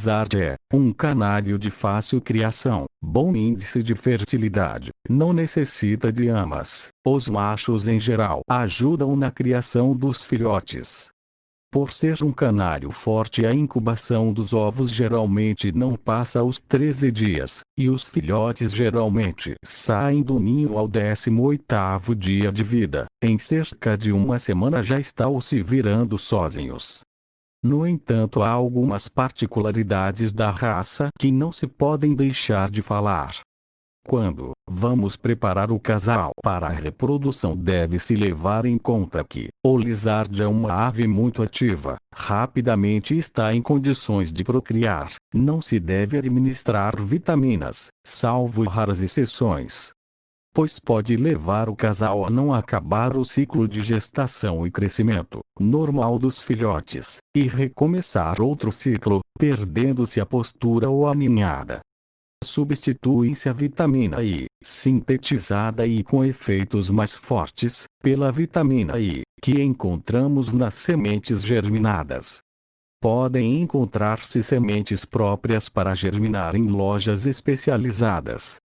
Lizard é um canário de fácil criação, bom índice de fertilidade, não necessita de amas. Os machos em geral ajudam na criação dos filhotes. Por ser um canário forte, a incubação dos ovos geralmente não passa os 13 dias, e os filhotes geralmente saem do ninho ao 18º dia de vida. Em cerca de uma semana já estão se virando sozinhos. No entanto, há algumas particularidades da raça que não se podem deixar de falar. Quando vamos preparar o casal para a reprodução, deve-se levar em conta que o Lizard é uma ave muito ativa, rapidamente está em condições de procriar. Não se deve administrar vitaminas, salvo raras exceções, pois pode levar o casal a não acabar o ciclo de gestação e crescimento normal dos filhotes, e recomeçar outro ciclo, perdendo-se a postura ou a ninhada. Substitui-se a vitamina I, sintetizada e com efeitos mais fortes, pela vitamina I, que encontramos nas sementes germinadas. Podem encontrar-se sementes próprias para germinar em lojas especializadas.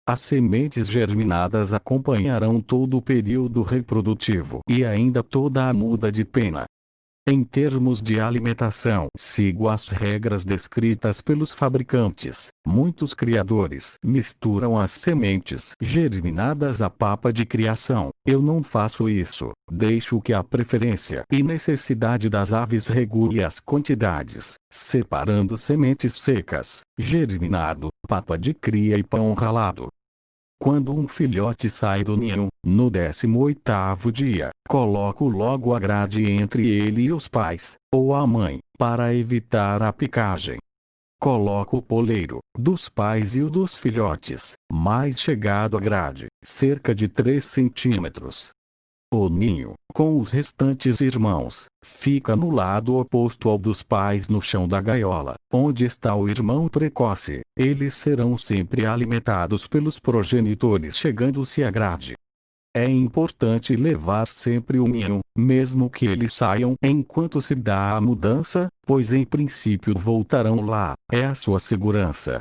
As sementes germinadas acompanharão todo o período reprodutivo e ainda toda a muda de pena. Em termos de alimentação, sigo as regras descritas pelos fabricantes. Muitos criadores misturam as sementes germinadas à papa de criação. Eu não faço isso. Deixo que a preferência e necessidade das aves regule as quantidades, separando sementes secas, germinado, papa de cria e pão ralado. Quando um filhote sai do ninho, no 18º dia, coloco logo a grade entre ele e os pais, ou a mãe, para evitar a picagem. Coloco o poleiro dos pais e o dos filhotes, mais chegado à grade, cerca de 3 centímetros. O ninho, com os restantes irmãos, fica no lado oposto ao dos pais, no chão da gaiola, onde está o irmão precoce. Eles serão sempre alimentados pelos progenitores chegando-se à grade. É importante levar sempre o ninho, mesmo que eles saiam enquanto se dá a mudança, pois em princípio voltarão lá. É a sua segurança.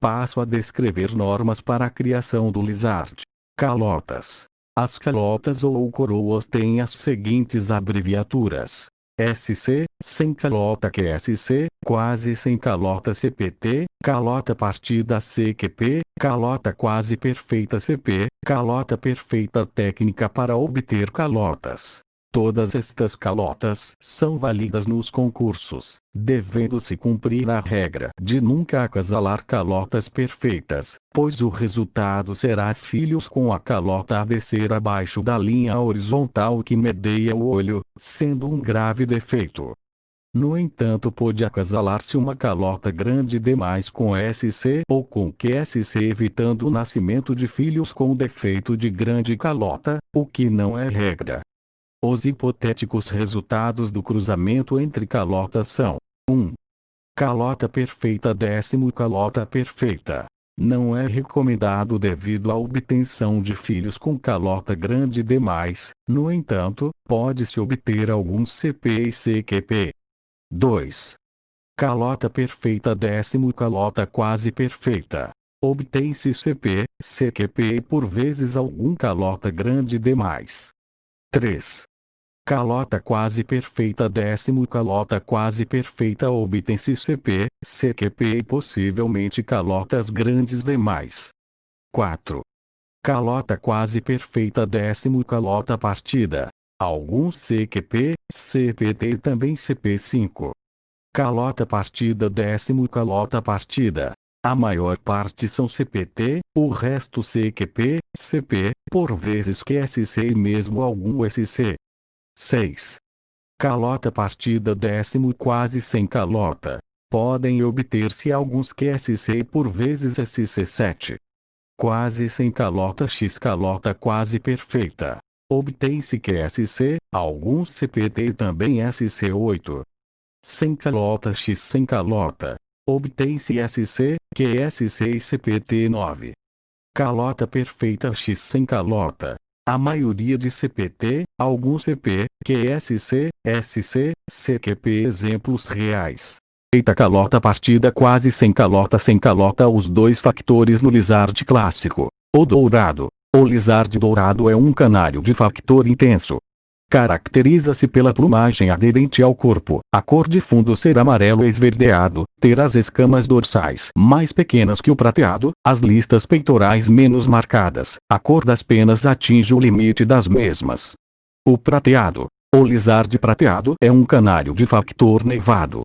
Passo a descrever normas para a criação do Lizard. Calotas. As calotas ou coroas têm as seguintes abreviaturas: SC, sem calota QSC, quase sem calota CPT, calota partida CQP, calota quase perfeita CP, calota perfeita técnica para obter calotas. Todas estas calotas são válidas nos concursos, devendo-se cumprir a regra de nunca acasalar calotas perfeitas, pois o resultado será filhos com a calota a descer abaixo da linha horizontal que medeia o olho, sendo um grave defeito. No entanto, pode acasalar-se uma calota grande demais com SC ou com QSC, evitando o nascimento de filhos com defeito de grande calota, o que não é regra. Os hipotéticos resultados do cruzamento entre calotas são: 1. Calota perfeita, 10º calota perfeita. Não é recomendado devido à obtenção de filhos com calota grande demais. No entanto, pode-se obter alguns CP e CQP. 2. Calota perfeita, 10º calota quase perfeita. Obtém-se CP, CQP e por vezes algum calota grande demais. 3. Calota quase perfeita, 10º calota quase perfeita, obtém-se CP, CQP e possivelmente calotas grandes demais. 4. Calota quase perfeita, 10º calota partida. Alguns CQP, CPT e também CP5. Calota partida, 10º calota partida. A maior parte são CPT, o resto CQP, CP, por vezes QSC e mesmo algum SC. 6. Calota partida, 10º quase sem calota. Podem obter-se alguns QSC e por vezes SC7. Quase sem calota, X calota quase perfeita. Obtém-se QSC, alguns CPT e também SC8. Sem calota, X sem calota. Obtém-se SC, QSC e CPT9. Calota perfeita, X sem calota. A maioria de CPT, alguns CP, QSC, SC, CQP. Exemplos reais: Eita calota partida quase sem calota os dois factores no lizard clássico. O dourado. O lizard dourado é um canário de factor intenso. Caracteriza-se pela plumagem aderente ao corpo, a cor de fundo ser amarelo esverdeado, ter as escamas dorsais mais pequenas que o prateado, as listas peitorais menos marcadas, a cor das penas atinge o limite das mesmas. O prateado. O lizard prateado é um canário de factor nevado.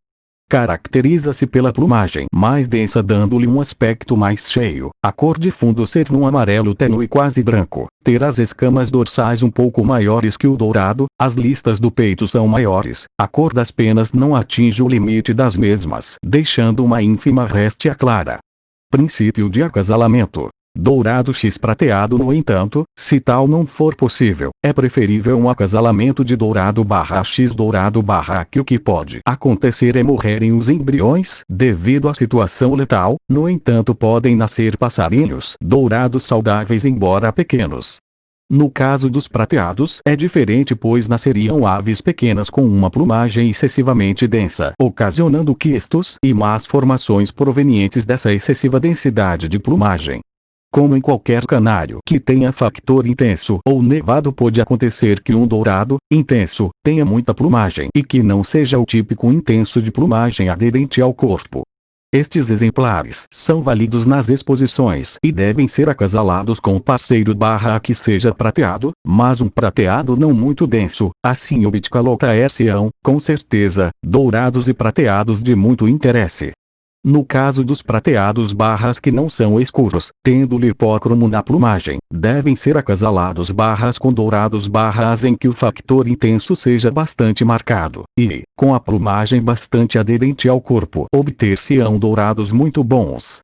Caracteriza-se pela plumagem mais densa dando-lhe um aspecto mais cheio, a cor de fundo ser um amarelo tênue quase branco, ter as escamas dorsais um pouco maiores que o dourado, as listas do peito são maiores, a cor das penas não atinge o limite das mesmas, deixando uma ínfima réstia clara. Princípio de acasalamento. Dourado x prateado. No entanto, se tal não for possível, é preferível um acasalamento de dourado barra x dourado barra que o que pode acontecer é morrerem os embriões devido à situação letal, no entanto podem nascer passarinhos dourados saudáveis embora pequenos. No caso dos prateados é diferente pois nasceriam aves pequenas com uma plumagem excessivamente densa, ocasionando quistos e más formações provenientes dessa excessiva densidade de plumagem. Como em qualquer canário que tenha factor intenso ou nevado pode acontecer que um dourado, intenso, tenha muita plumagem e que não seja o típico intenso de plumagem aderente ao corpo. Estes exemplares são válidos nas exposições e devem ser acasalados com parceiro barra que seja prateado, mas um prateado não muito denso, assim o Bitcalota-são, com certeza, dourados e prateados de muito interesse. No caso dos prateados barras que não são escuros, tendo lipócromo na plumagem, devem ser acasalados barras com dourados barras em que o factor intenso seja bastante marcado, e, com a plumagem bastante aderente ao corpo, obter-se-ão dourados muito bons.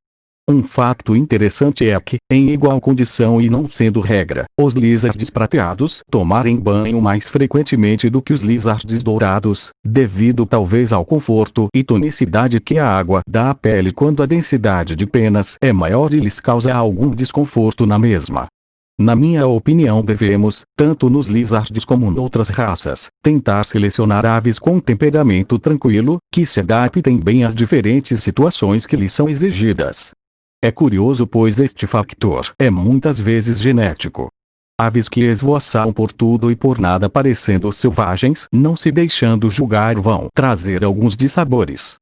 Um fato interessante é que, em igual condição e não sendo regra, os lizards prateados tomarem banho mais frequentemente do que os lizards dourados, devido talvez ao conforto e tonicidade que a água dá à pele quando a densidade de penas é maior e lhes causa algum desconforto na mesma. Na minha opinião devemos, tanto nos lizards como noutras raças, tentar selecionar aves com temperamento tranquilo, que se adaptem bem às diferentes situações que lhes são exigidas. É curioso pois este factor é muitas vezes genético. Aves que esvoaçam por tudo e por nada parecendo selvagens, não se deixando julgar vão trazer alguns dissabores.